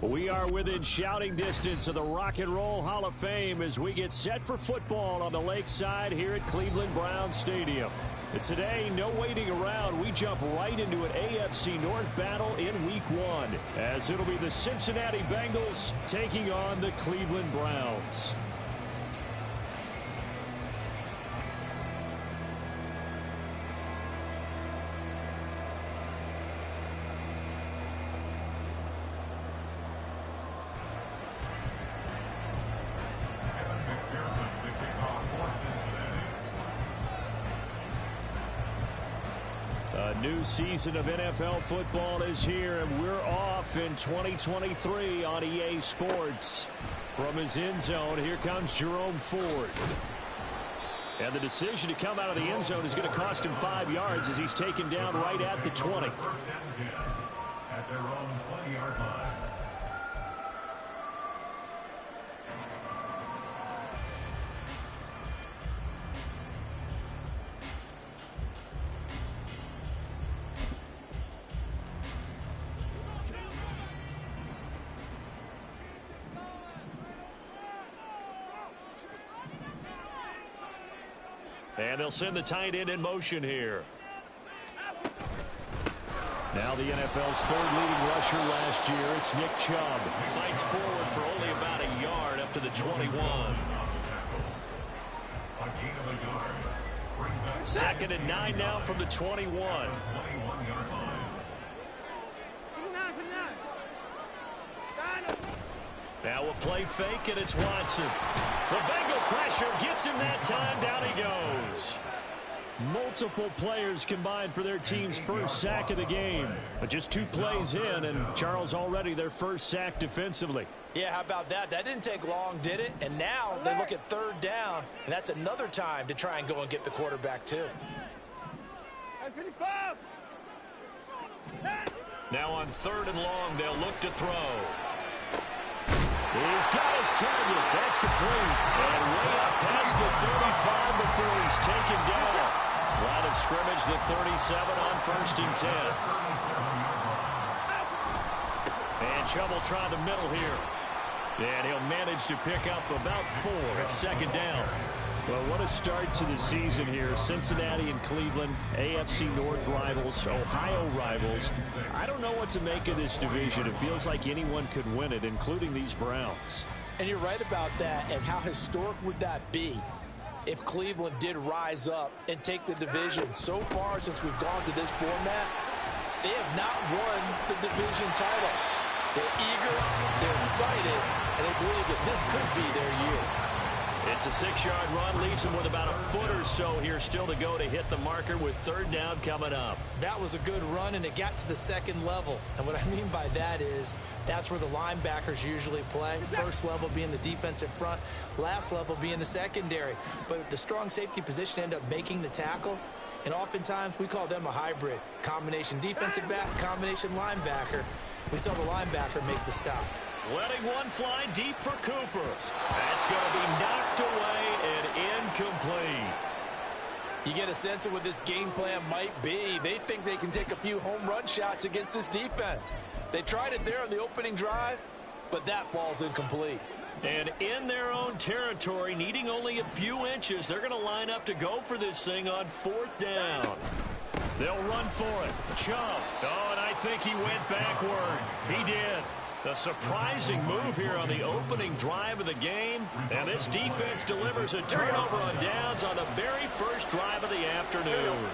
We are within shouting distance of the Rock and Roll Hall of Fame as we get set for football on the lakeside here at Cleveland Browns Stadium. And today, no waiting around. We jump right into an AFC North battle in Week 1 as it'll be the Cincinnati Bengals taking on the Cleveland Browns. A new season of NFL football is here, and we're off in 2023 on EA Sports. From his end zone, here comes Jerome Ford. And the decision to come out of the end zone is going to cost him 5 yards as he's taken down right at the 20. At their own 20-yard line. And they'll send the tight end in motion here. Now the NFL's third leading rusher last year, it's Nick Chubb. Fights forward for only about a yard up to the 21. Second and 9 now from the 21. Now a play fake, and it's Watson. The Bengal pressure gets him that time. Down he goes. Multiple players combined for their team's first sack of the game. But just 2 plays in, and Charles already their first sack defensively. Yeah, how about that? That didn't take long, did it? And now they look at third down, and that's another time to try and go and get the quarterback, too. Now on third and long, they'll look to throw. He's got his target. That's complete. And way up past the 35 before he's taken down. Line of scrimmage, the 37 on 1st and 10. And Chubb will try the middle here. And he'll manage to pick up about 4 at 2nd down. Well, what a start to the season here. Cincinnati and Cleveland, AFC North rivals, Ohio rivals. I don't know what to make of this division. It feels like anyone could win it, including these Browns. And you're right about that. And how historic would that be if Cleveland did rise up and take the division? So far, since we've gone to this format, they have not won the division title. They're eager, they're excited, and they believe that this could be their year. It's a 6-yard run, leaves him with about a foot or so here still to go to hit the marker with third down coming up. That was a good run, and it got to the second level. And what I mean by that is that's where the linebackers usually play. First level being the defensive front, last level being the secondary. But the strong safety position ended up making the tackle, and oftentimes we call them a hybrid. Combination defensive back, combination linebacker. We saw the linebacker make the stop. Letting one fly deep for Cooper. That's going to be knocked away and incomplete. You get a sense of what this game plan might be. They think they can take a few home run shots against this defense. They tried it there on the opening drive, but that falls incomplete. And in their own territory, needing only a few inches, they're going to line up to go for this thing on 4th down. They'll run for it. Chubb. Oh, and I think he went backward. He did. A surprising move here on the opening drive of the game. And this defense delivers a turnover on downs on the very first drive of the afternoon.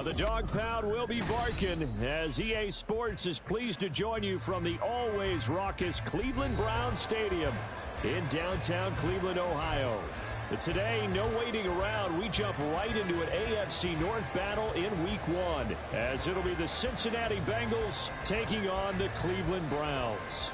The dog pound will be barking as EA Sports is pleased to join you from the always raucous Cleveland Browns Stadium in downtown Cleveland, Ohio. But today, no waiting around. We jump right into an AFC North battle in Week 1 as it'll be the Cincinnati Bengals taking on the Cleveland Browns.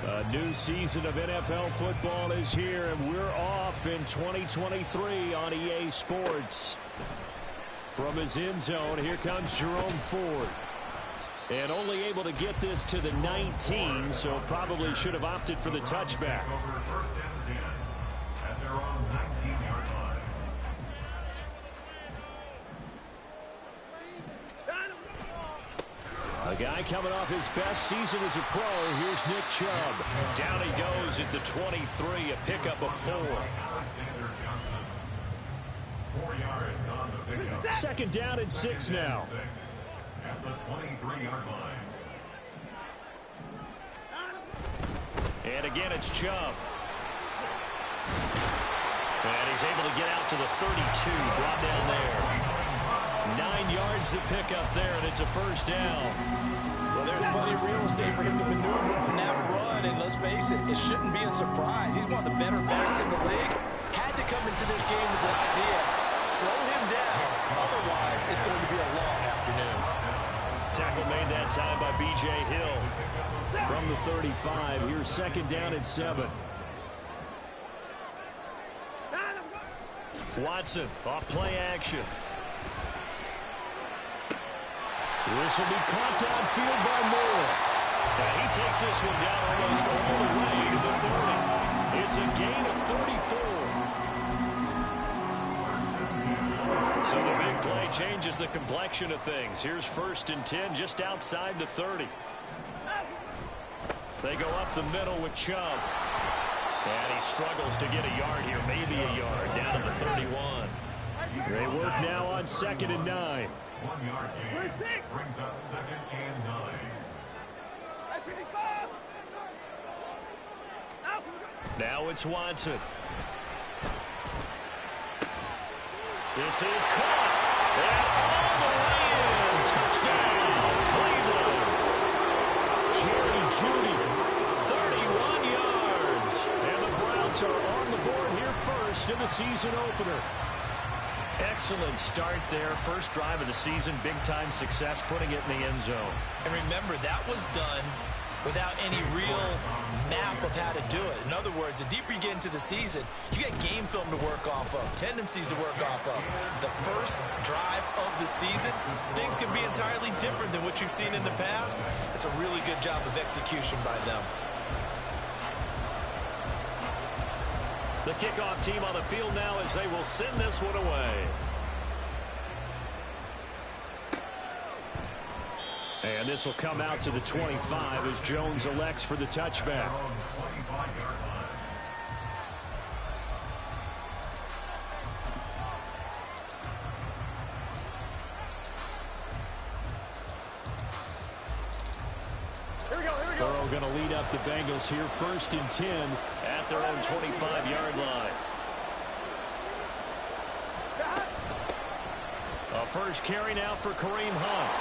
A new season of NFL football is here, and we're off in 2023 on EA Sports. From his end zone, here comes Jerome Ford. And only able to get this to the 19, so probably should have opted for the touchback. First and 10 at their own 19-yard line. A guy coming off his best season as a pro. Here's Nick Chubb. Down he goes at the 23, a pickup of 4. 4 yards on the pickup. Second down and 6 now. At the 23-yard line. And again, it's Chubb. And he's able to get out to the 32, brought down there. 9 yards to pick up there, and it's a first down. Well, there's plenty of real estate for him to maneuver on that run, and let's face it, it shouldn't be a surprise. He's one of the better backs in the league. Had to come into this game with the idea, slow him down, otherwise it's going to be a long afternoon. Tackle made that time by B.J. Hill. From the 35, here's second down and 7. Watson, off play action. This will be caught downfield by Moore. And he takes this one down almost all the way to the 30. It's a gain of 34. So the big play changes the complexion of things. Here's first and 10 just outside the 30. They go up the middle with Chubb. And he struggles to get a yard here, maybe a yard, down to the 31. They work now on second and 9. 1 yard gain brings up second and 9. Now it's Watson. This is caught. And all the way in. Touchdown, Cleveland. Jerry Jeudy, 31 yards. And the Browns are on the board here first in the season opener. Excellent start there. First drive of the season. Big-time success, putting it in the end zone. And remember, that was done without any real map of how to do it. In other words, the deeper you get into the season, you get game film to work off of, tendencies to work off of. The first drive of the season, things can be entirely different than what you've seen in the past. It's a really good job of execution by them. The kickoff team on the field now as they will send this one away. And this will come out to the 25 as Jones elects for the touchback. Burrow going to lead up the Bengals here first and 10 at their own 25-yard line. A first carry now for Kareem Hunt.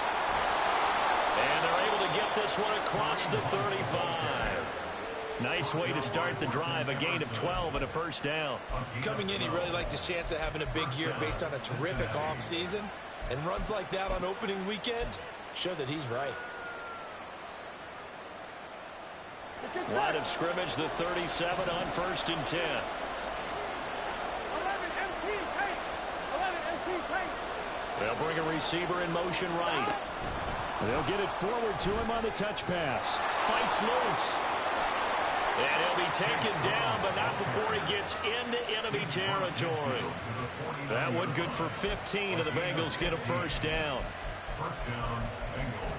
And they're able to get this one across the 35. Nice way to start the drive, a gain of 12 and a first down. Coming in, he really liked his chance of having a big year based on a terrific offseason. And runs like that on opening weekend show that he's right. Line of scrimmage, the 37 on first and 10. They'll bring a receiver in motion right. They'll get it forward to him on the touch pass. Fights loose. And he'll be taken down, but not before he gets into enemy territory. That one good for 15, and the Bengals get a first down. First down, Bengals.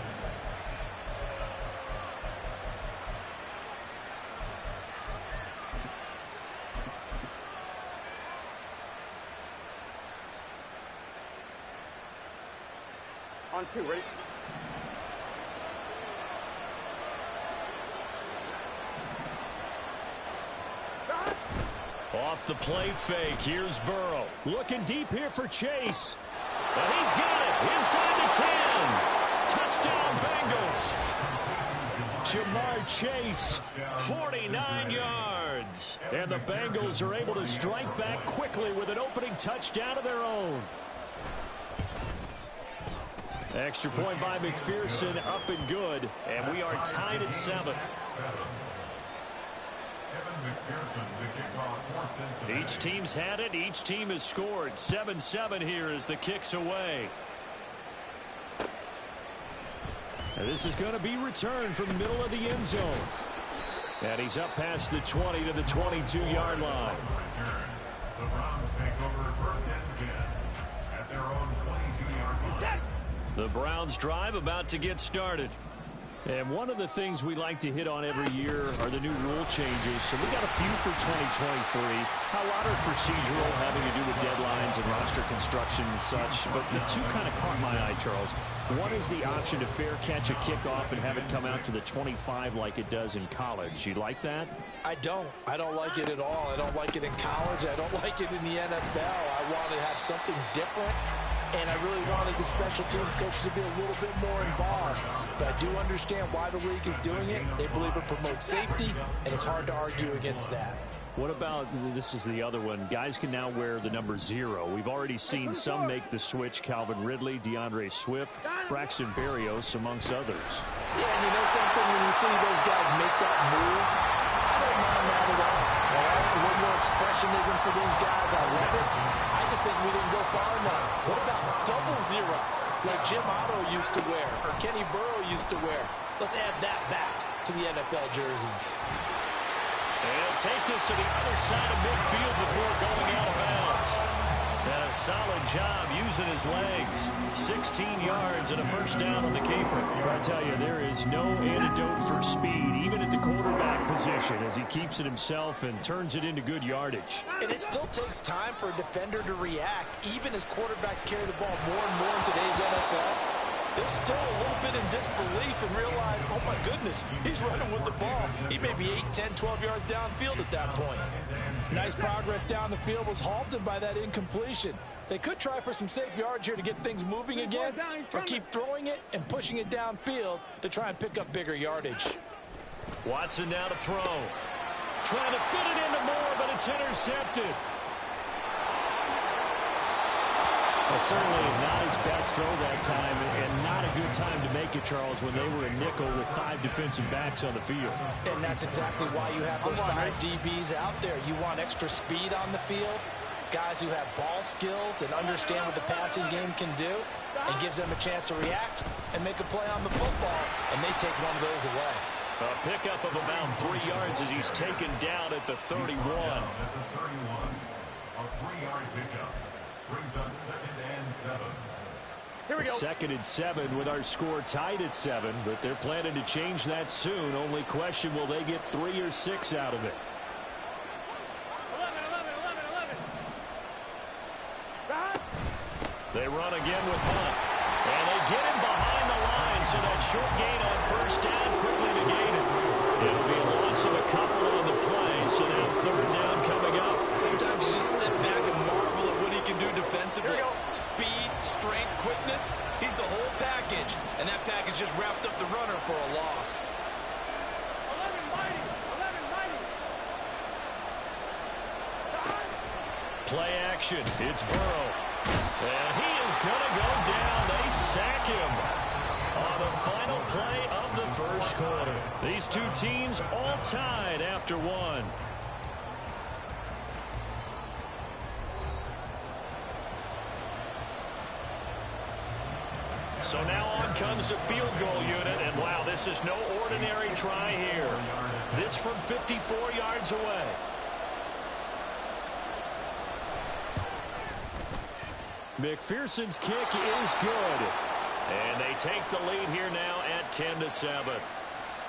On 2, ready? Off the play fake, here's Burrow. Looking deep here for Chase. And he's got it inside the 10. Touchdown Bengals. Jamar Chase, 49 yards. And the Bengals are able to strike back quickly with an opening touchdown of their own. Extra point by McPherson, up and good. And we are tied at 7. Each team's had it. Each team has scored. 7-7 here as the kick's away. And this is going to be returned from the middle of the end zone. And he's up past the 20 to the 22-yard line. The Browns take over first and 10 at their own 22-yard line. The Browns drive about to get started. And one of the things we like to hit on every year are the new rule changes. So we got a few for 2023. A lot are procedural, having to do with deadlines and roster construction and such. But the two kind of caught my eye, Charles. One is the option to fair catch a kickoff and have it come out to the 25 like it does in college. You like that? I don't. I don't like it at all. I don't like it in college. I don't like it in the NFL. I want to have something different. And I really wanted the special teams coach to be a little bit more involved. But I do understand why the league is doing it. They believe it promotes safety, and it's hard to argue against that. What about, this is the other one, guys can now wear the number 0. We've already seen some make the switch. Calvin Ridley, DeAndre Swift, Braxton Berrios, amongst others. Yeah, and you know something, when you see those guys make that move, I don't mind that at all. All right, a little more expressionism for these guys. I love it. I just think we didn't go far enough. What about double 0, like Jim Otto used to wear, or Kenny Burrow used to wear? Let's add that back to the NFL jerseys. And he'll take this to the other side of midfield before going out of bounds. And a solid job using his legs. 16 yards and a first down on the keeper. I tell you, there is no antidote for speed, even at the quarterback position, as he keeps it himself and turns it into good yardage. And it still takes time for a defender to react, even as quarterbacks carry the ball more and more in today's NFL. They're still a little bit in disbelief and realize, oh my goodness, he's running with the ball. He may be 8, 10, 12 yards downfield at that point. Nice progress down the field was halted by that incompletion. They could try for some safe yards here to get things moving again, or keep throwing it and pushing it downfield to try and pick up bigger yardage. Watson now to throw. Trying to fit it into Moore, but it's intercepted. Well, certainly not his best throw that time, and not a good time to make it, Charles, when they were a nickel with 5 defensive backs on the field. And that's exactly why you have those 5 DBs out there. You want extra speed on the field, guys who have ball skills and understand what the passing game can do, and gives them a chance to react and make a play on the football, and they take one of those away. A pickup of about 3 yards as he's taken down at the 31. At the 31, a 3-yard pickup brings us 2nd and 7. Here we go. 2nd and 7 with our score tied at 7, but they're planning to change that soon. Only question, will they get 3 or 6 out of it? 11. They run again with Hunt. And they get him behind the line, so that short gain on first down quickly negated. It'll be a loss of a couple on the play, so now 3rd down coming up. Sometimes you just sit back and marvel at what he can do defensively. Speed, strength, quickness. He's the whole package. And that package just wrapped up the runner for a loss. 11 mighty. Play action. It's Burrow. And he is going to go down. They sack him on the final play of the first quarter. These two teams all tied after 1. So now on comes the field goal unit, and wow, this is no ordinary try here. This from 54 yards away. McPherson's kick is good. And they take the lead here now at 10-7.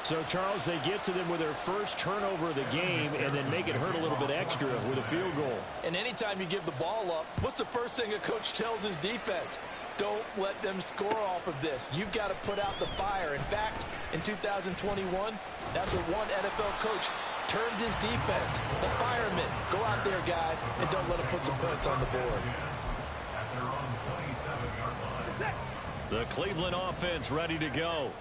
So, Charles, they get to them with their first turnover of the game and then make it hurt a little bit extra with a field goal. And anytime you give the ball up, what's the first thing a coach tells his defense? Don't let them score off of this. You've got to put out the fire. In fact, in 2021, that's what one NFL coach termed his defense, the firemen. Go out there, guys, and don't let them put some points on the board. At their own 27-yard line. The Cleveland offense ready to go.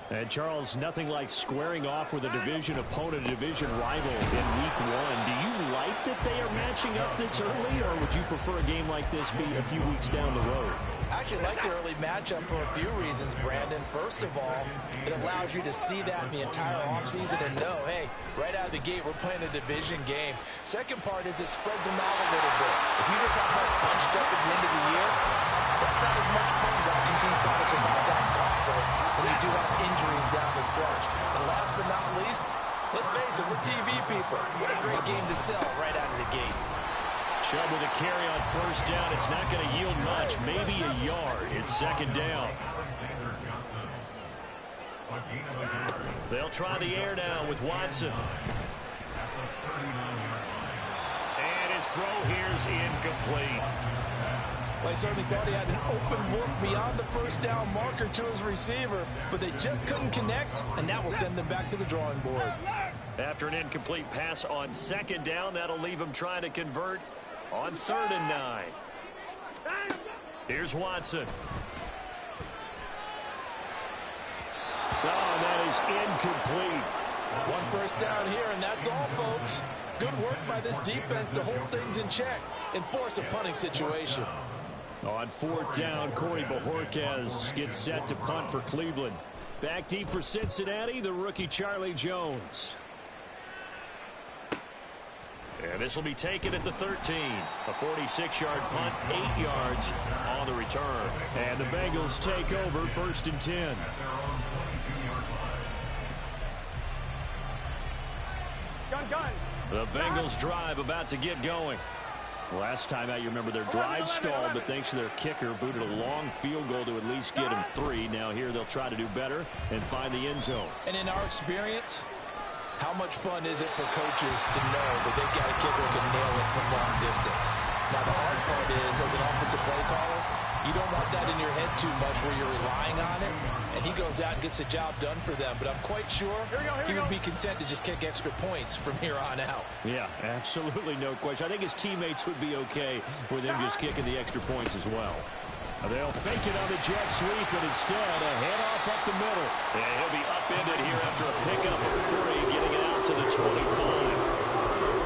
And, Charles, nothing like squaring off with a division opponent, a division rival in Week 1. Do you like that they are matching up this early, or would you prefer a game like this be a few weeks down the road? I actually like the early matchup for a few reasons, Brandon. First of all, it allows you to see that the entire offseason and know, hey, right out of the gate, we're playing a division game. Second part is it spreads them out a little bit. If you just have them bunched up at the end of the year, that's not as much fun watching teams try to survive that gauntlet when you do have injuries down the stretch. And last but not least, let's face it, we're TV people. What a great game to sell right out of the gate. Chubb with a carry on first down. It's not going to yield much, maybe a yard. It's second down. They'll try the air now with Watson. And his throw here's incomplete. Well, he certainly thought he had an open look beyond the first down marker to his receiver, but they just couldn't connect, and that will send them back to the drawing board. After an incomplete pass on second down, that'll leave him trying to convert on 3rd and 9. Here's Watson. Oh, that is incomplete. One first down here, and that's all, folks. Good work by this defense to hold things in check and force a punting situation. On 4th down, Corey Bojorquez gets set to punt for Cleveland. Back deep for Cincinnati, the rookie Charlie Jones. And this will be taken at the 13. A 46-yard punt, 8 yards on the return. And the Bengals take over 1st and 10. Gun. The Bengals drive about to get going. Last time out, you remember their drive stalled, but thanks to their kicker, booted a long field goal to at least get him 3. Now here they'll try to do better and find the end zone. And in our experience, how much fun is it for coaches to know that they've got a kicker who can nail it from long distance? Now, the hard part is, as an offensive play caller, you don't want that in your head too much where you're relying on it, and he goes out and gets the job done for them. But I'm quite sure he would be content to just kick extra points from here on out. Yeah, absolutely no question. I think his teammates would be okay with him just kicking the extra points as well. They'll fake it on the jet sweep, but instead a handoff up the middle. And he'll be upended here after a pickup of 3, getting it out to the 25.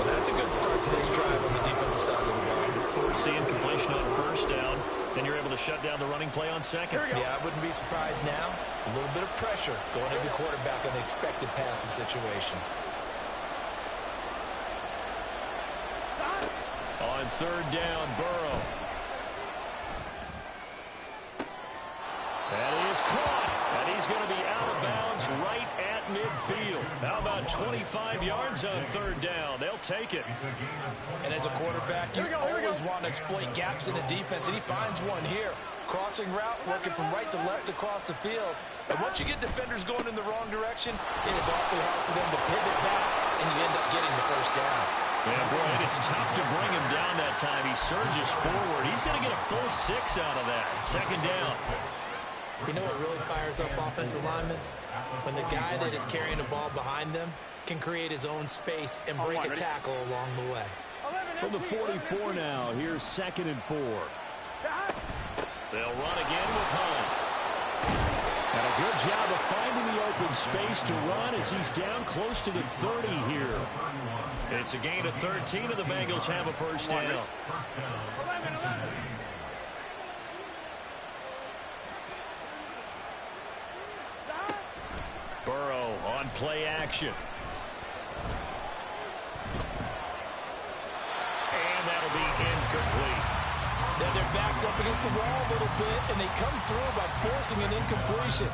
Well, that's a good start to this drive on the defensive side of the ball. Forcing completion on first down. Then you're able to shut down the running play on second. Yeah, I wouldn't be surprised now. A little bit of pressure going to the quarterback on the expected passing situation. On 3rd down, Burrow. And he is caught. And he's going to be out of bounds right at midfield. How about 25 yards on 3rd down? They'll take it. And as a quarterback, you always want to exploit gaps in a defense, and he finds one here. Crossing route, working from right to left across the field. And once you get defenders going in the wrong direction, it is awfully hard for them to pivot back, and you end up getting the first down. Yeah, boy, it's tough to bring him down that time. He surges forward. He's going to get a full 6 out of that. 2nd down. You know what really fires up offensive linemen? When the guy that is carrying the ball behind them can create his own space and break a tackle along the way. From the 44 now, here's 2nd and 4. They'll run again with Hunt. And a good job of finding the open space to run as he's down close to the 30 here. It's a gain of 13, and the Bengals have a first down. Burrow on play action. And that'll be incomplete. Now their back's up against the wall a little bit, and they come through by forcing an incompletion.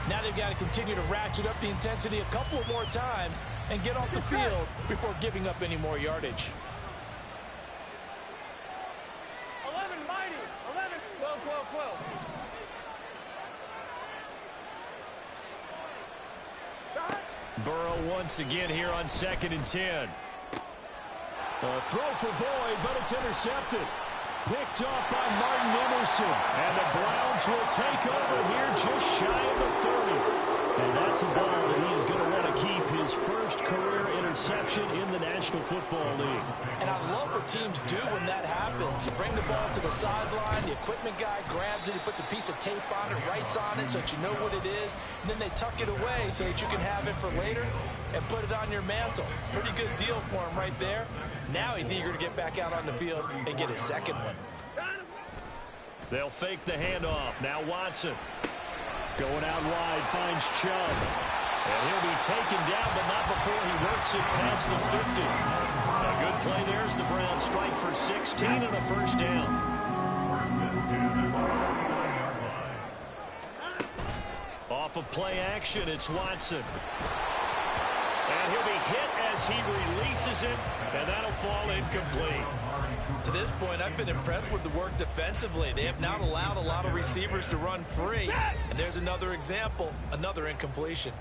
Now they've got to continue to ratchet up the intensity a couple of more times and get off the field before giving up any more yardage. 11, mighty. 11, 12. Burrow once again here on 2nd and 10. A throw for Boyd, but it's intercepted. Picked off by Martin Emerson. And the Browns will take over here just shy of the 30. And that's a ball that he is going to want to keep, his first career interception in the National Football League. And I love what teams do when that happens. You bring the ball to the sideline, the equipment guy grabs it, he puts a piece of tape on it, writes on it so that you know what it is, and then they tuck it away so that you can have it for later and put it on your mantle. Pretty good deal for him right there. Now he's eager to get back out on the field and get his second one. They'll fake the handoff. Now Watson. Going out wide, finds Chubb. And he'll be taken down, but not before he works it past the 50. A good play there as the Browns strike for 16 and a first down. Off of play action, it's Watson. And he'll be hit as he releases it, and that'll fall incomplete. To this point, I've been impressed with the work defensively. They have not allowed a lot of receivers to run free. And there's another example, another incompletion.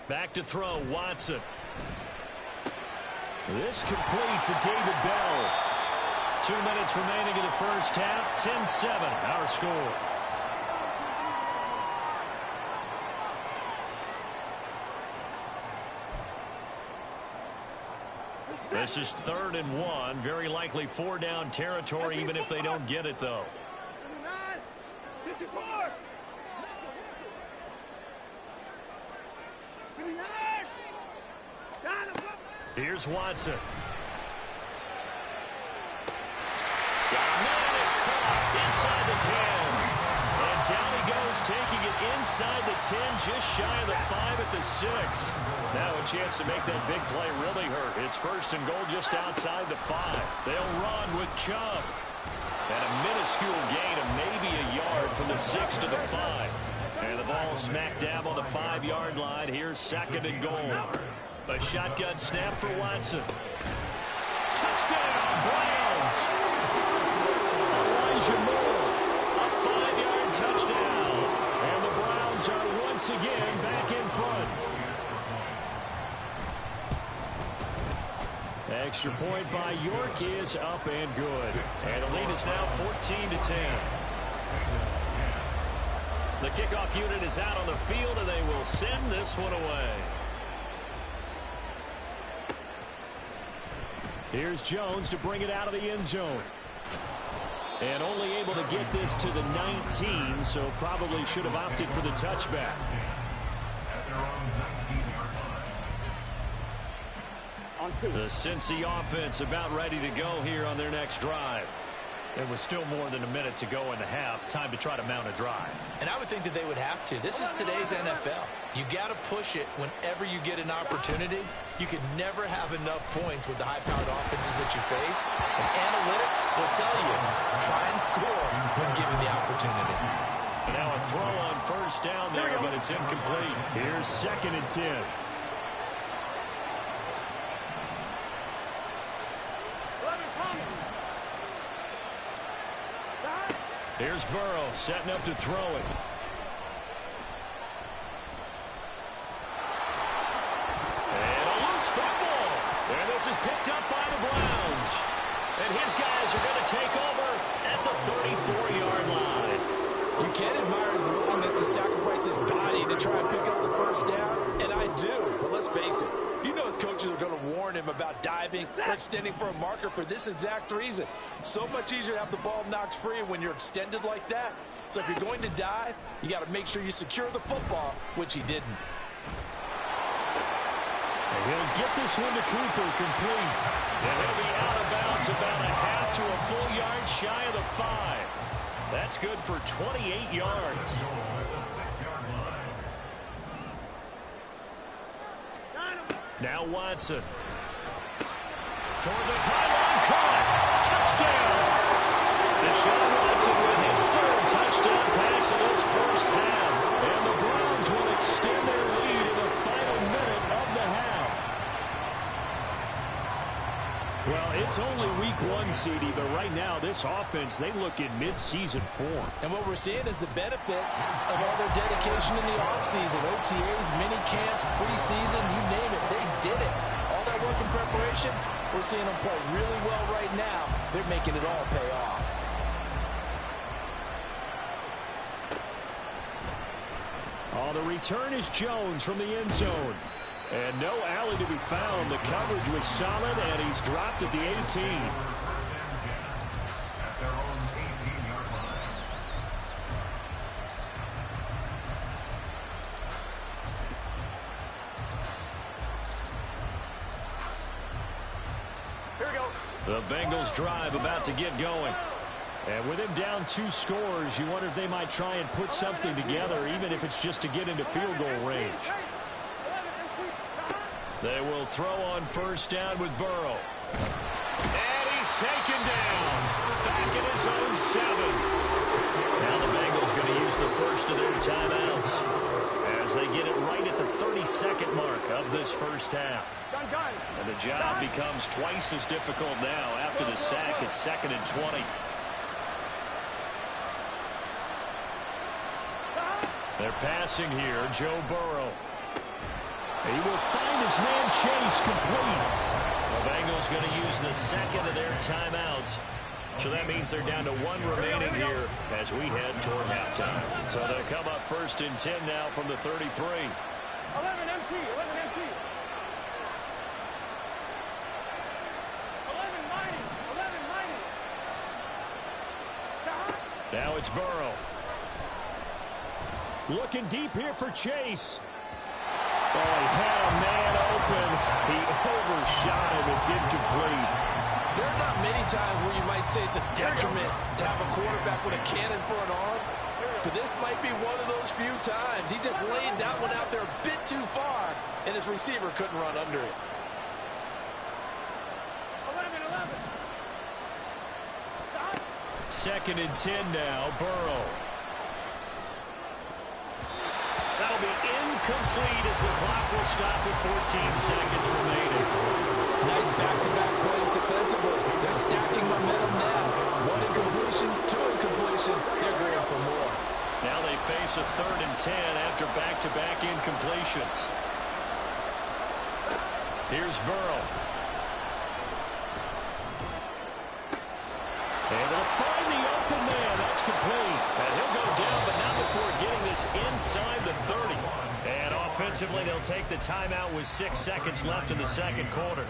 Back to throw, Watson. This complete to David Bell. 2 minutes remaining in the first half, 10-7, our score. This is 3rd and 1. Very likely 4-down territory, even if they don't get it, though. Here's Watson. Got a man, it's caught inside the 10. And down he goes, taking it inside the 10, just shy of the 5 at the 6. Now a chance to make that big play really hurt. It's 1st and goal just outside the 5. They'll run with Chubb. And a minuscule gain of maybe a yard from the 6 to the 5. And the ball smack dab on the 5-yard line. Here's 2nd and goal. A shotgun snap for Watson. Touchdown, Browns! Elijah Moore, a 5-yard touchdown. And the Browns are once again back in front. Extra point by York is up and good. And the lead is now 14-10. The kickoff unit is out on the field, and they will send this one away. Here's Jones to bring it out of the end zone. And only able to get this to the 19, so probably should have opted for the touchback. The Cincy offense about ready to go here on their next drive. There was still more than a minute to go in the half. Time to try to mount a drive. And I would think that they would have to. This is today's NFL. You got to push it whenever you get an opportunity. You can never have enough points with the high-powered offenses that you face. And analytics will tell you, try and score when given the opportunity. And now a throw on 1st down there, but it's incomplete. Here's 2nd and 10. Here's Burrow setting up to throw it. And a loose football. And this is picked up by the Browns. And his guys are going to take over at the 34-yard line. You can admire his willingness to sacrifice his body to try and pick up the 1st down, and I do. But let's face it, you know his coaches are going to warn him about diving or extending for a marker for this exact reason. So much easier to have the ball knocked free when you're extended like that. So if you're going to dive, you got to make sure you secure the football, which he didn't. And he'll get this one to Cooper, complete. And he'll be out of bounds about a half to a full yard shy of the 5. That's good for 28 yards. Now Watson. Toward the pylon, caught. Touchdown. Deshaun Watson with his 3rd touchdown pass of this first half. And the Browns will extend their lead in the final minute of the half. Well, it's only week 1, CD, but right now this offense, they look in mid-season form. And what we're seeing is the benefits of all their dedication in the offseason. OTAs, mini camps, preseason, you name it, they did it. All that work in preparation, we're seeing them play really well right now. They're making it all pay off. Oh, the return is Jones from the end zone. And no alley to be found. The coverage was solid, and he's dropped at the 18. At their own 18-yard line. Here we go. The Bengals drive about to get going. And with him down 2 scores, you wonder if they might try and put something together, even if it's just to get into field goal range. They will throw on first down with Burrow. And he's taken down. Back at his own 7. Now the Bengals going to use the first of their timeouts as they get it right at the 32nd mark of this first half. And the job becomes twice as difficult now after the sack. It's 2nd and 20. They're passing here. Joe Burrow. He will find his man Chase complete. The Bengals going to use the second of their timeouts. So that means they're down to 1 remaining here as we head toward halftime. So they'll come up 1st and 10 now from the 33. 11 MT, 11 MT. 11 mighty, 11 mighty. Now it's Burrow. Looking deep here for Chase. Oh, he had a man open. He overshot him. It's incomplete. There are not many times where you might say it's a detriment to have a quarterback with a cannon for an arm, but this might be one of those few times. He just laid that one out there a bit too far, and his receiver couldn't run under it. 11. 2nd and 10 now. Burrow. That'll be incomplete as the clock will stop with 14 seconds remaining. Nice back-to-back plays defensively. They're stacking momentum now. 1 incompletion, 2 incompletion. They're going for more. Now they face a 3rd and 10 after back-to-back incompletions. Here's Burrow. Able to find the open man. That's complete. And he'll go down, but not before getting this inside the 30. And offensively, they'll take the timeout with 6 seconds left in the second quarter.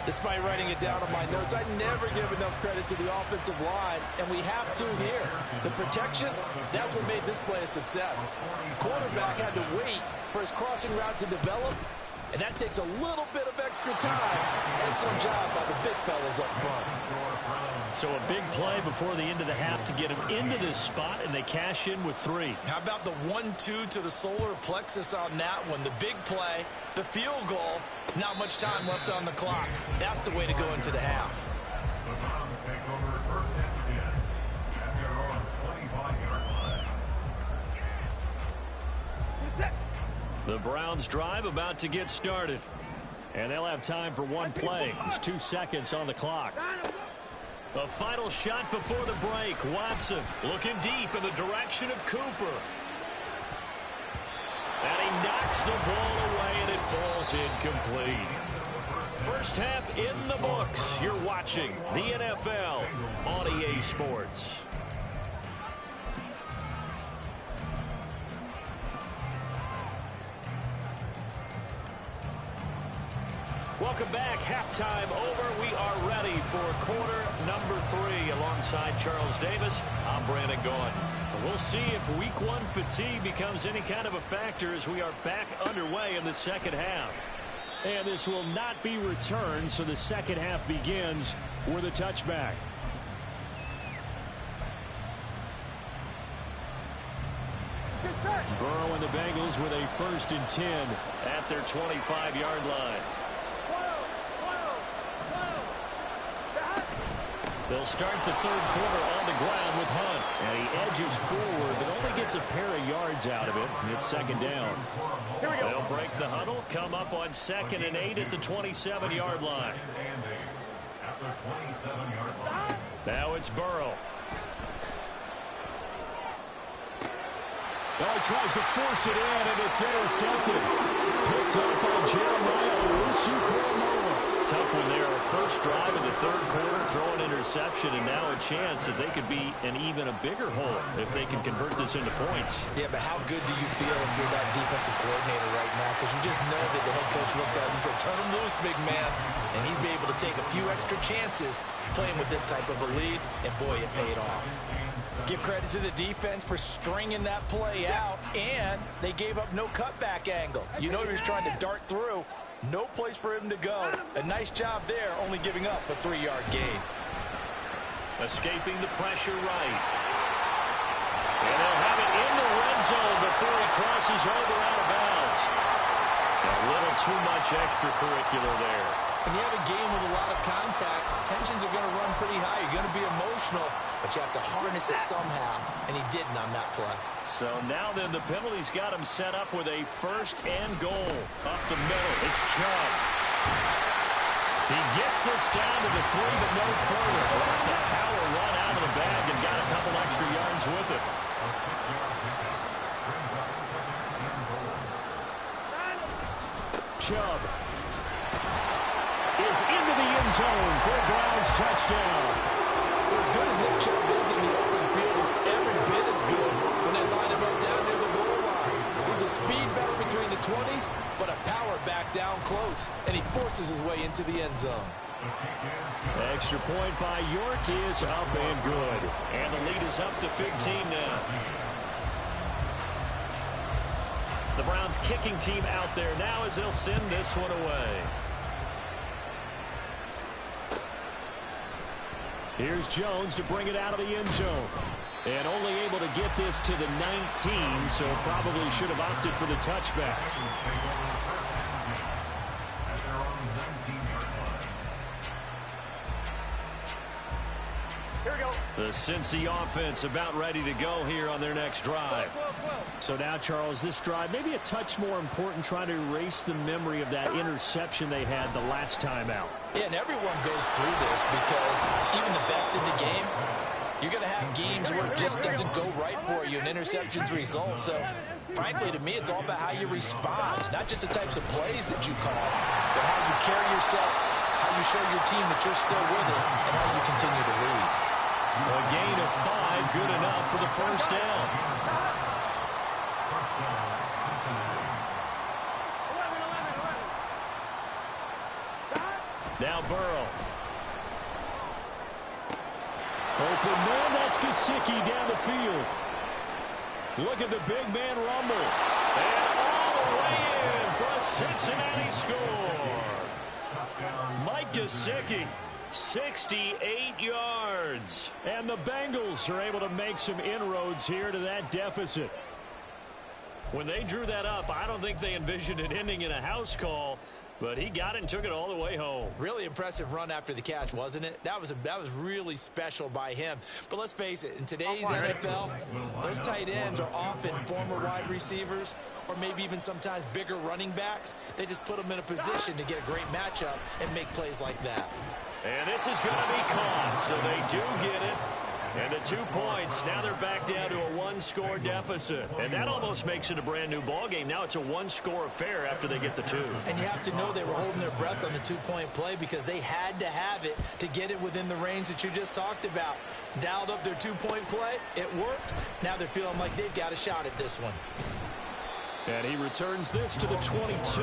Despite writing it down on my notes, I never give enough credit to the offensive line, and we have to here. The protection, that's what made this play a success. Quarterback had to wait for his crossing route to develop, and that takes a little bit of extra time. Excellent job by the big fellas up front. So a big play before the end of the half to get him into this spot, and they cash in with 3. How about the 1-2 to the solar plexus on that one? The big play, the field goal, not much time left on the clock. That's the way to go into the half. The Browns take over 1st and 10 at their own 25-yard line. The Browns drive about to get started. And they'll have time for 1 play. There's 2 seconds on the clock. A final shot before the break. Watson looking deep in the direction of Cooper. And he knocks the ball away, and it falls incomplete. First half in the books. You're watching the NFL on EA Sports. Welcome back. Halftime over. We are ready for quarter number 3. Alongside Charles Davis, I'm Brandon Gaughan. We'll see if week 1 fatigue becomes any kind of a factor as we are back underway in the second half. And this will not be returned, so the second half begins with a touchback. Burrow and the Bengals with a 1st and 10 at their 25-yard line. They'll start the third quarter on the ground with Hunt. And he edges forward, but only gets a pair of yards out of it. And it's 2nd down. Here we go. They'll break the huddle, come up on 2nd and 8 at the 27-yard line. Now it's Burrow. Oh, he tries to force it in, and it's intercepted. Picked up by Jeremiah Owusu-Koramoah. Tough one there. First drive of the third quarter, throw an interception, and now a chance that they could be in even a bigger hole if they can convert this into points. Yeah, but how good do you feel if you're that defensive coordinator right now? Because you just know that the head coach looked at him and said, turn him loose, big man. And he'd be able to take a few extra chances playing with this type of a lead, and boy, it paid off. Give credit to the defense for stringing that play out, and they gave up no cutback angle. You know he was trying to dart through. No place for him to go. A nice job there, only giving up a 3-yard gain. Escaping the pressure right. And they'll have it in the red zone before he crosses over out of bounds. A little too much extracurricular there. When you have a game with a lot of contact, tensions are going to run pretty high. You're going to be emotional, but you have to harness it somehow, and he didn't on that play. So now then, the penalty's got him set up with a first and goal. Up the middle, it's Chubb. He gets this down to the 3, but no further. Let the power run out of the bag and got a couple extra yards with it. Chubb is into the end zone for a Browns touchdown. For as good as Nick Chubb is in the open field, is every bit as good when they line him up down near the goal line. He's a speed battle between the 20s, but a power back down close, and he forces his way into the end zone. Extra point by York is up and good. And the lead is up to 15 now. The Browns kicking team out there now as they'll send this one away. Here's Jones to bring it out of the end zone. And only able to get this to the 19, so probably should have opted for the touchback. Here we go. The Cincy offense about ready to go here on their next drive. So now, Charles, this drive maybe a touch more important, trying to erase the memory of that interception they had the last time out. Yeah, and everyone goes through this because even the best in the game, you're going to have games where it just doesn't go right for you, and interceptions result. So, frankly, to me, it's all about how you respond, not just the types of plays that you call, but how you carry yourself, how you show your team that you're still with it, and how you continue to lead. A gain of 5, good enough for the first down. 11. Now Burrow. Open man, that's Gesicki down the field. Look at the big man rumble. And all the way in for a Cincinnati score. Mike Gesicki, 68 yards. And the Bengals are able to make some inroads here to that deficit. When they drew that up, I don't think they envisioned it ending in a house call, but he got it and took it all the way home. Really impressive run after the catch, wasn't it? That was really special by him. But let's face it, in today's NFL, those tight ends are often former wide receivers or maybe even sometimes bigger running backs. They just put them in a position to get a great matchup and make plays like that. And this is going to be caught, so they do get it. And the 2 points, now they're back down to a 1-score deficit. And that almost makes it a brand-new ballgame. Now it's a 1-score affair after they get the 2. And you have to know they were holding their breath on the 2-point play because they had to have it to get it within the range that you just talked about. Dialed up their 2-point play. It worked. Now they're feeling like they've got a shot at this one. And he returns this to the 22.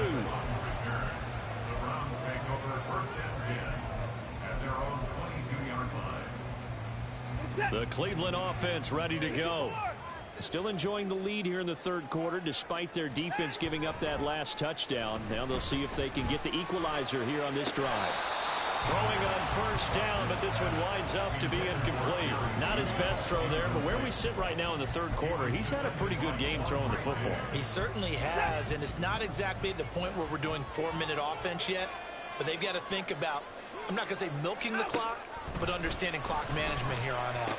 The Cleveland offense ready to go. Still enjoying the lead here in the third quarter despite their defense giving up that last touchdown. Now they'll see if they can get the equalizer here on this drive. Throwing on first down, but this one winds up to be incomplete. Not his best throw there, but where we sit right now in the third quarter, he's had a pretty good game throwing the football. He certainly has, and it's not exactly at the point where we're doing 4-minute offense yet, but they've got to think about, I'm not going to say milking the clock, but understanding clock management here on out.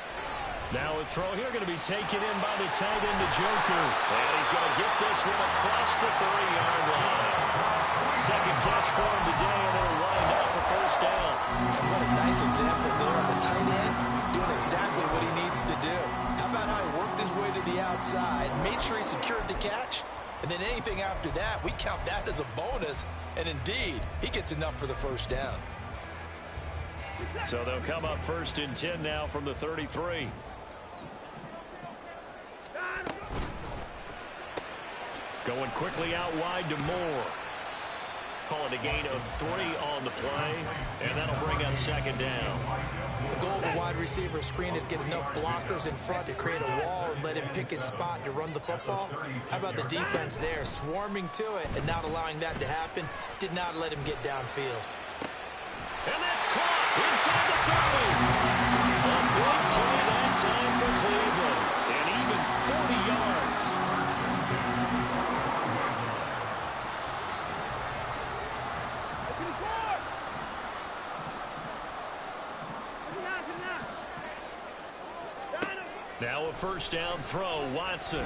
Now a throw here going to be taken in by the tight end, Njoku. And he's going to get this one across the 30-yard line. Second catch for him today, and it'll wind up a first down. And what a nice example there of a tight end doing exactly what he needs to do. How about how he worked his way to the outside, made sure he secured the catch, and then anything after that, we count that as a bonus. And indeed, he gets enough for the first down. So they'll come up 1st and 10 now from the 33. Going quickly out wide to Moore. Call it a gain of 3 on the play, and that'll bring up 2nd down. The goal of a wide receiver screen is get enough blockers in front to create a wall and let him pick his spot to run the football. How about the defense there, swarming to it and not allowing that to happen? Did not let him get downfield. And that's caught inside the 30. A big play that time for Cleveland, and even 40 yards. Now a 1st down throw, Watson.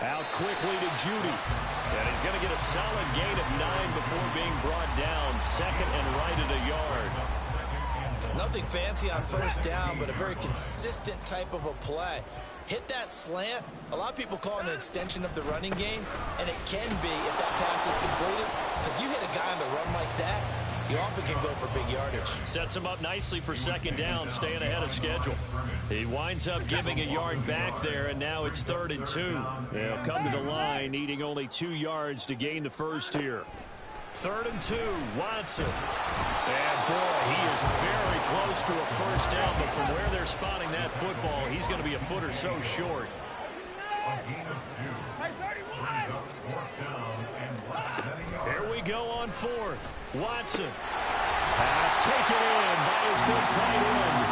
Out quickly to Judy. And he's going to get a solid gain of 9 before being brought down. 2nd and right at a yard. Nothing fancy on 1st down, but a very consistent type of a play. Hit that slant. A lot of people call it an extension of the running game, and it can be if that pass is completed. Because you hit a guy on the run like that, you often can go for big yardage. Sets him up nicely for 2nd down, staying ahead of schedule. He winds up giving a yard back there, and now it's 3rd and 2. They'll come to the line, needing only 2 yards to gain the first here. 3rd and 2, Watson. And boy, he is very close to a 1st down, but from where they're spotting that football, he's going to be a foot or so short. A gain of 2. Brings up 4th down and less than a yard. Here we go on 4th. Watson. Pass taken in by his big tight end.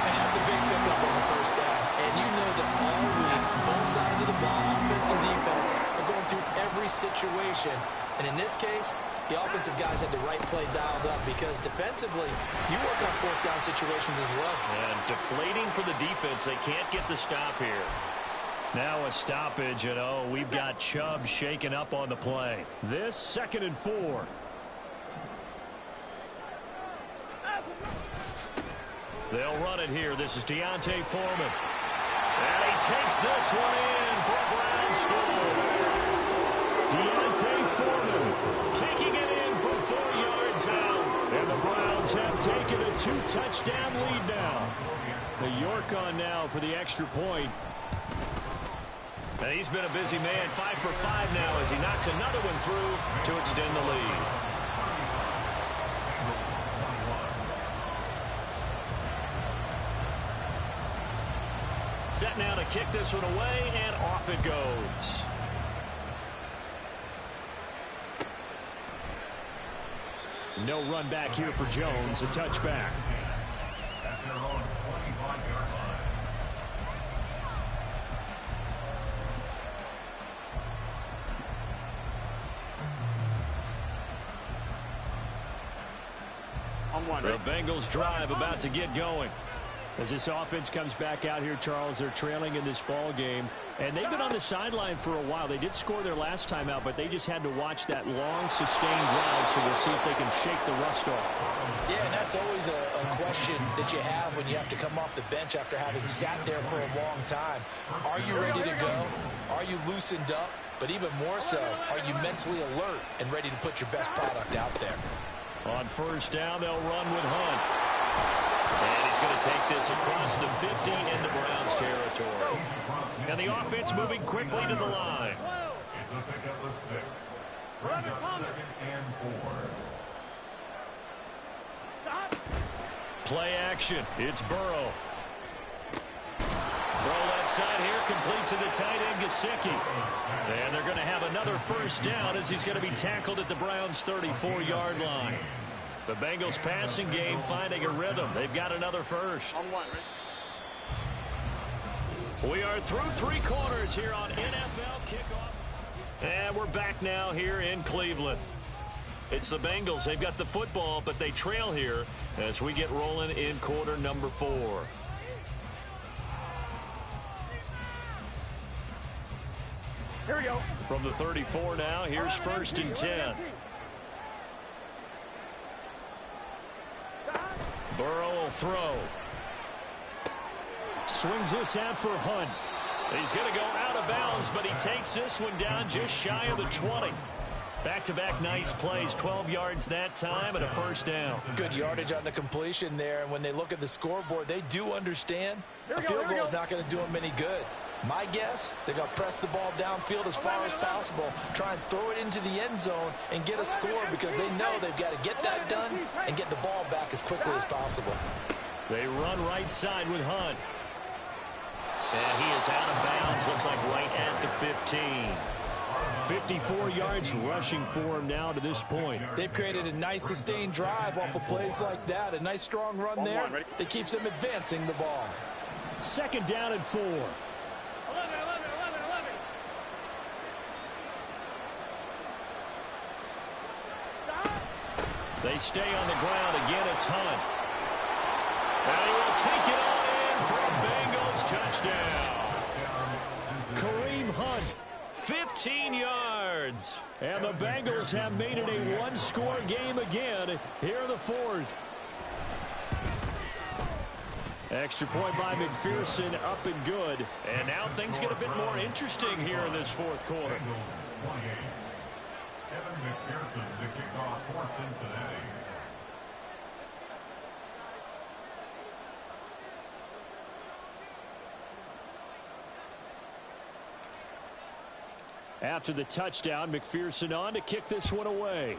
And that's a big pickup on the 1st down. And you know that all week, both sides of the ball, offense and defense, are going through every situation. And in this case, the offensive guys had the right play dialed up because defensively, you work on 4th down situations as well. And deflating for the defense. They can't get the stop here. Now a stoppage, and we've got Chubb shaken up on the play. This 2nd and 4. They'll run it here. This is Deontay Foreman. And he takes this one in for a Brown score. Deontay Foreman taking it in from 4 yards out. And the Browns have taken a 2-touchdown lead now. The York on now for the extra point. And he's been a busy man, 5 for 5 now as he knocks another one through to extend the lead. Set now to kick this one away, and off it goes. No run back here for Jones, a touchback. At their own 25-yard line. The Bengals drive about to get going. As this offense comes back out here, Charles, they're trailing in this ball game, and they've been on the sideline for a while. They did score their last time out, but they just had to watch that long, sustained drive, so we'll see if they can shake the rust off. Yeah, and that's always a question that you have when you have to come off the bench after having sat there for a long time. Are you ready to go? Are you loosened up? But even more so, are you mentally alert and ready to put your best product out there? On 1st down, they'll run with Hunt. And he's going to take this across the 50 into Browns territory. And the offense moving quickly to the line. It's a pickup of 6. Brings up 2nd and 4. Play action. It's Burrow. Throw left side here, complete to the tight end, Gesicki. And they're going to have another 1st down as he's going to be tackled at the Browns' 34-yard line. The Bengals passing game finding a rhythm. They've got another 1st. We are through 3 quarters here on NFL Kickoff. And we're back now here in Cleveland. It's the Bengals. They've got the football, but they trail here as we get rolling in quarter number 4. Here we go. From the 34 now, here's 1st and 10. Burrow will throw. Swings this out for Hunt. He's going to go out of bounds, but he takes this one down just shy of the 20. Back-to-back nice plays, 12 yards that time and a first down. Good yardage on the completion there, and when they look at the scoreboard, they do understand a field goal is not going to do them any good. My guess, they're going to press the ball downfield as far as possible, try and throw it into the end zone and get a score because they know they've got to get that done and get the ball back as quickly as possible. They run right side with Hunt. And he is out of bounds, looks like right at the 15. 54 yards rushing for him now to this point. They've created a nice sustained drive off of plays like that. A nice strong run there that keeps them advancing the ball. Second down and 4. 11. They stay on the ground. Again, it's Hunt. And he will take it on in for a Bengals touchdown. Kareem Hunt. 15 yards. And the Bengals have made it a one-score game again here in the fourth. Extra point by McPherson, up and good. And now things get a bit more interesting here in this fourth quarter. Evan McPherson to kick off for Cincinnati. After the touchdown, McPherson on to kick this one away.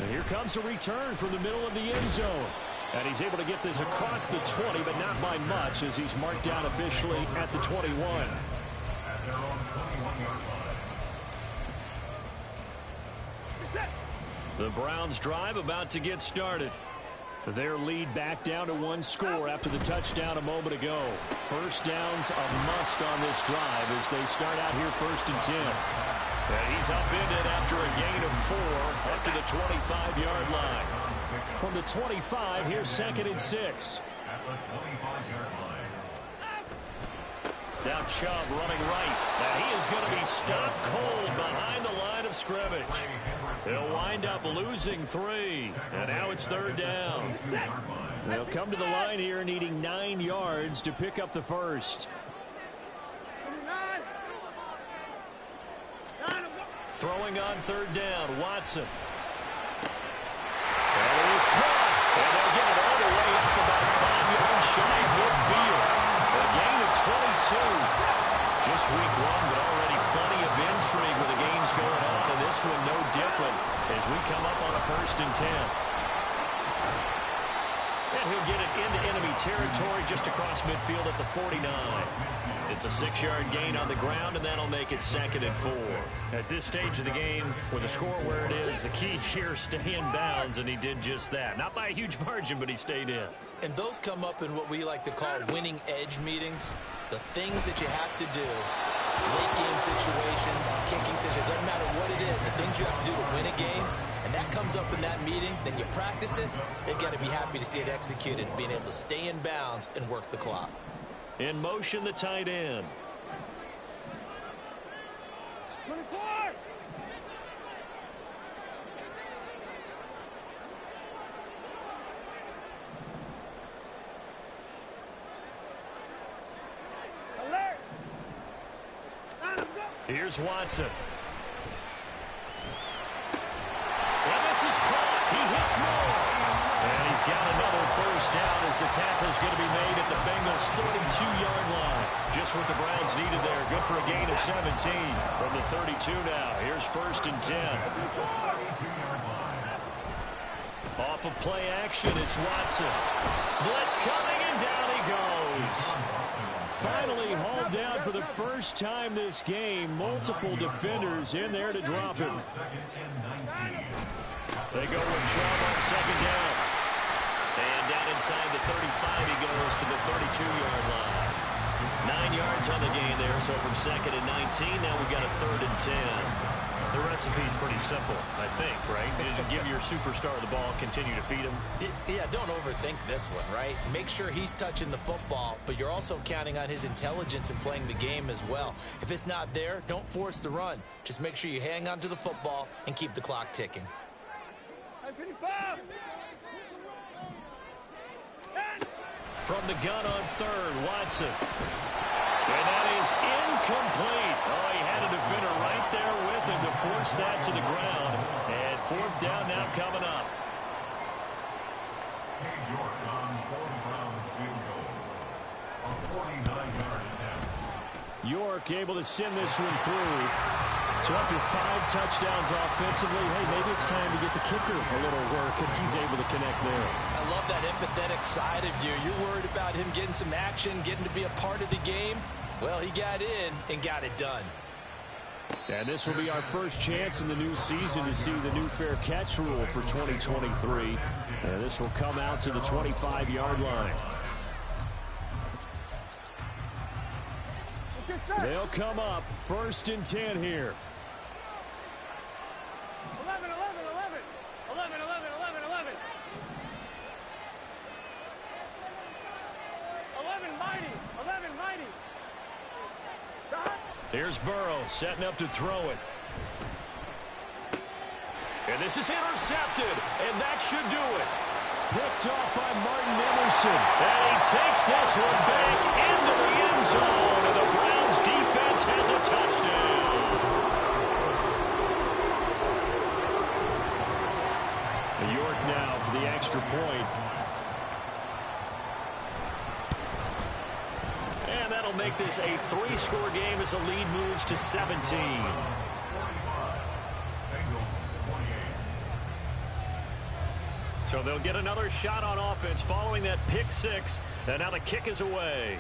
And here comes a return from the middle of the end zone. And he's able to get this across the 20, but not by much as he's marked down officially at the 21. At their own 21-yard line. The Browns drive about to get started. Their lead back down to one score after the touchdown a moment ago. First down's a must on this drive as they start out here 1st and 10. And he's upended after a gain of 4 up to the 25-yard line. From the 25, here's 2nd and 6. At the 25-yard line. Now Chubb running right. And he is going to be stopped cold behind the line of scrimmage. He'll wind up losing 3. And now it's 3rd down. They'll come to the line here needing 9 yards to pick up the first. Throwing on 3rd down, Watson. And it is caught. And they'll get it all the way up about 5 yards shy of midfield. A gain of 22. Just week 1, but already plenty of intrigue with the games going on. And this one no different as we come up on a 1st and 10. And he'll get it into enemy territory just across midfield at the 49. It's a 6-yard gain on the ground, and that'll make it 2nd and 4. At this stage of the game, with the score where it is, the key here, stay in bounds, and he did just that. Not by a huge margin, but he stayed in. And those come up in what we like to call winning edge meetings. The things that you have to do, late game situations, kicking situations, doesn't matter what it is, the things you have to do to win a game, and that comes up in that meeting, then you practice it, they've got to be happy to see it executed, being able to stay in bounds and work the clock. In motion, the tight end. 24! Alert! Here's Watson. And this is caught. He hits more. And he's got another first down as the tackle's going to be made at the Bengals' 32-yard line. Just what the Browns needed there. Good for a gain of 17 from the 32 now. Here's 1st and 10. Off of play action, it's Watson. Blitz coming, and down he goes. Finally hauled down for the first time this game. Multiple defenders in there to drop him. They go with Chubb on 2nd down. And down inside the 35, he goes to the 32-yard line. 9 yards on the gain there, so from 2nd and 19, now we've got a 3rd and 10. The recipe's pretty simple, I think, right? Just give your superstar the ball, continue to feed him. Yeah, don't overthink this one, right? Make sure he's touching the football, but you're also counting on his intelligence in playing the game as well. If it's not there, don't force the run. Just make sure you hang on to the football and keep the clock ticking. 55! From the gun on third, Watson. And that is incomplete. Oh, he had a defender right there with him to force that to the ground. And fourth down now coming up. York on 4 Browns field goal. A 49-yard attempt. York able to send this one through. So after 5 touchdowns offensively, hey, maybe it's time to get the kicker a little work, and he's able to connect there. I love that empathetic side of you. You're worried about him getting some action, getting to be a part of the game. Well, he got in and got it done. And this will be our first chance in the new season to see the new fair catch rule for 2023. And this will come out to the 25-yard line. They'll come up 1st and 10 here. 11, 11, 11. 11, 11, 11, 11. 11, mighty. 11, mighty. Here's Burrow setting up to throw it. And this is intercepted, and that should do it. Picked off by Martin Emerson. And he takes this one back into the end zone, and the Browns defense has a touchdown. York now for the extra point. And that'll make this a 3-score game as the lead moves to 17. So they'll get another shot on offense following that pick 6. And now the kick is away.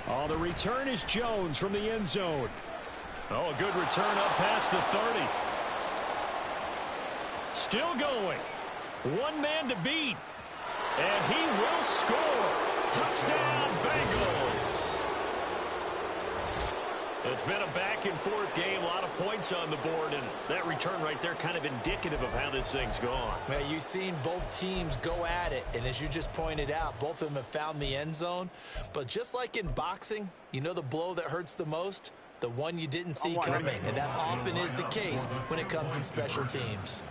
Oh, the return is Jones from the end zone. Oh, a good return up past the 30. Still going. One man to beat. And he will score. Touchdown, Bengals. It's been a back-and-forth game, a lot of points on the board, and that return right there kind of indicative of how this thing's gone. Man, you've seen both teams go at it, and as you just pointed out, both of them have found the end zone. But just like in boxing, you know the blow that hurts the most? The one you didn't see coming, and that often is the case when it comes in special teams.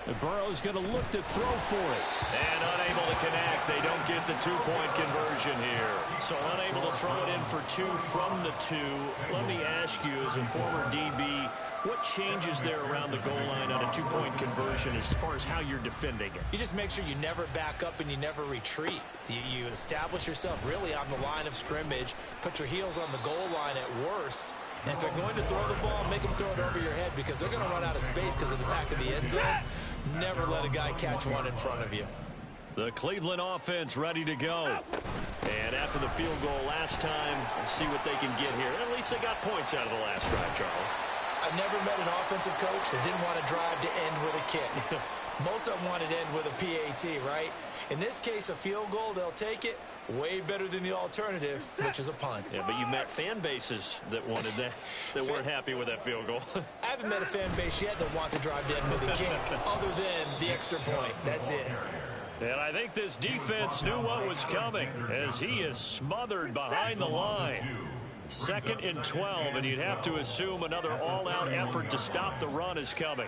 And Burrow's going to look to throw for it. And unable to connect. They don't get the 2-point conversion here. So unable to throw it in for 2 from the 2. Let me ask you, as a former DB, what changes there around the goal line on a 2-point conversion as far as how you're defending it? You just make sure you never back up and you never retreat. You establish yourself really on the line of scrimmage, put your heels on the goal line at worst, and if they're going to throw the ball, make them throw it over your head because they're going to run out of space because of the back of the end zone. Never let a guy catch one in front of you. The Cleveland offense ready to go. And after the field goal last time, see what they can get here. At least they got points out of the last drive, Charles. I've never met an offensive coach that didn't want to drive to end with a kick. Most of them wanted to end with a PAT, right? In this case, a field goal, they'll take it. Way better than the alternative, which is a punt. Yeah, but you met fan bases that wanted that, that weren't happy with that field goal. I haven't met a fan base yet that wants to drive to end with a kick, other than the extra point. That's it. And I think this defense knew what was coming as he is smothered behind the line. 2nd and 12, and you'd have to assume another all-out effort to stop the run is coming.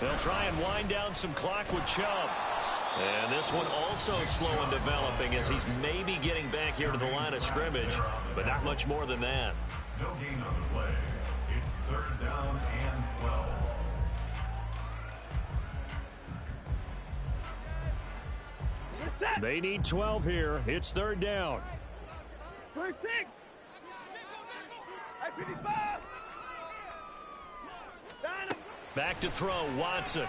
They'll try and wind down some clock with Chubb. And this one also slow in developing as he's maybe getting back here to the line of scrimmage, but not much more than that. No gain on the play. It's 3rd down and 12. They need 12 here. It's 3rd down. 26. 55. Back to throw, Watson.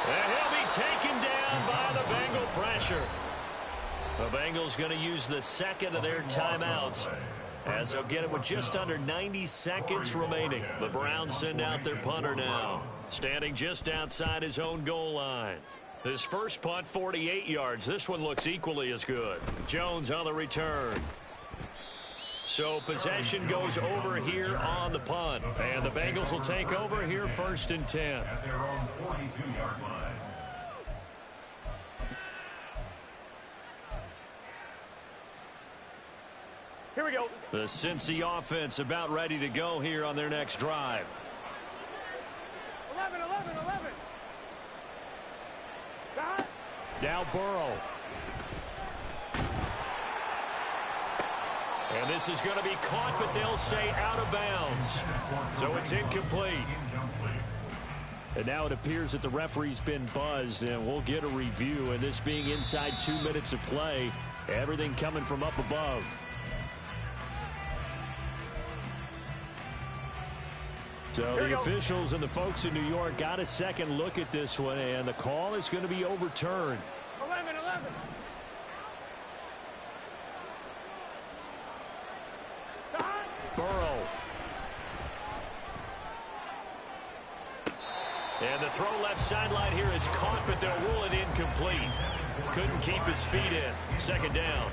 And he'll be taken down by the Bengal pressure. The Bengals going to use the 2nd of their timeouts as they'll get it with just under 90 seconds remaining. The Browns send out their punter now, standing just outside his own goal line. His first punt, 48 yards. This one looks equally as good. Jones on the return. So possession goes over here on the punt. And the Bengals will take over here 1st and 10. At their own 42-yard line. Here we go. The Cincy offense about ready to go here on their next drive. 11, 11, 11. Now Burrow. And this is going to be caught, but they'll say out of bounds. So it's incomplete. And now it appears that the referee's been buzzed, and we'll get a review. And this being inside 2 minutes of play, everything coming from up above. So the officials and the folks in New York got a second look at this one, and the call is going to be overturned. 11, 11. Burrow. And the throw left sideline here is caught, but they'll rule it incomplete. Couldn't keep his feet in. Second down.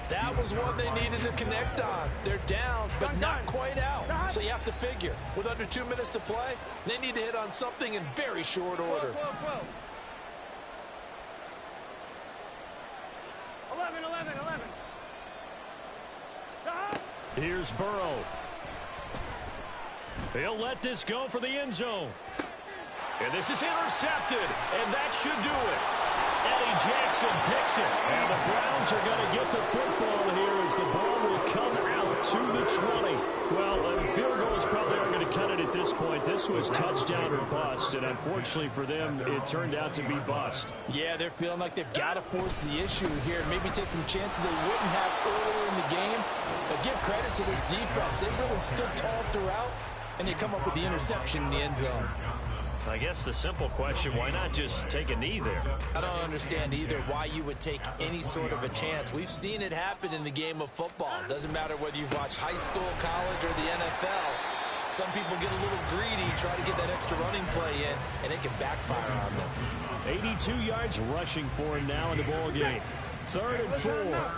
That was one they needed to connect on. They're down, but not quite out. So you have to figure, with under 2 minutes to play, they need to hit on something in very short order. 11, 11, 11. Here's Burrow. He'll let this go for the end zone. And this is intercepted, and that should do it. Eddie Jackson picks it. And the Browns are going to get the football here as the ball will come out to the 20. Well, field goals probably aren't going to cut it at this point. This was touchdown or bust, and unfortunately for them, it turned out to be bust. Yeah, they're feeling like they've got to force the issue here. Maybe take some chances they wouldn't have earlier in the game. But give credit to this defense. They really stood tall throughout, and they come up with the interception in the end zone. I guess the simple question, why not just take a knee there? I don't understand either why you would take any sort of a chance. We've seen it happen in the game of football. Doesn't matter whether you've watched high school, college, or the NFL. Some people get a little greedy, try to get that extra running play in, and it can backfire on them. 82 yards rushing for him now in the ball game. 3rd and 4.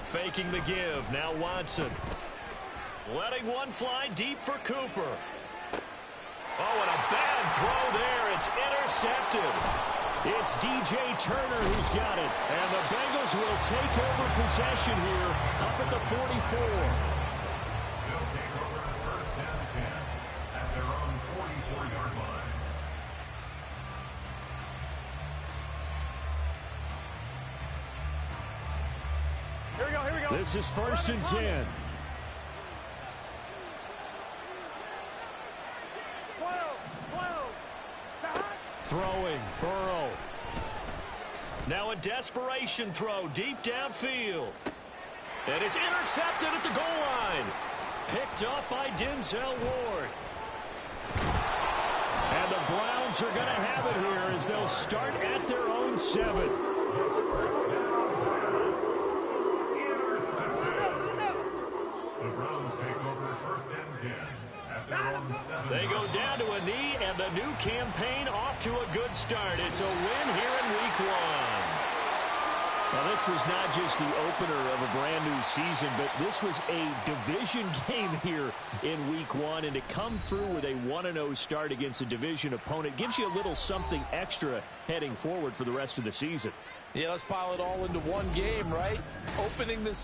Faking the give. Now Watson. Letting one fly deep for Cooper. Oh, and a bad throw there. It's intercepted. It's DJ Turner who's got it. And the Bengals will take over possession here up at the 44. They'll take over first down 10 at their own 44-yard line. Here we go, here we go. This is 1st and 10. 12. Throwing, Burrow. Now a desperation throw deep downfield. And it's intercepted at the goal line. Picked up by Denzel Ward. And the Browns are going to have it here as they'll start at their own 7. The Browns take over first and 10 at their own 7. They go down to a knee, and the new campaign off to a good start. It's a win here in Week 1. Now, this was not just the opener of a brand-new season, but this was a division game here in Week 1, and to come through with a 1-0 start against a division opponent gives you a little something extra heading forward for the rest of the season. Yeah, let's pile it all into one game, right? Opening this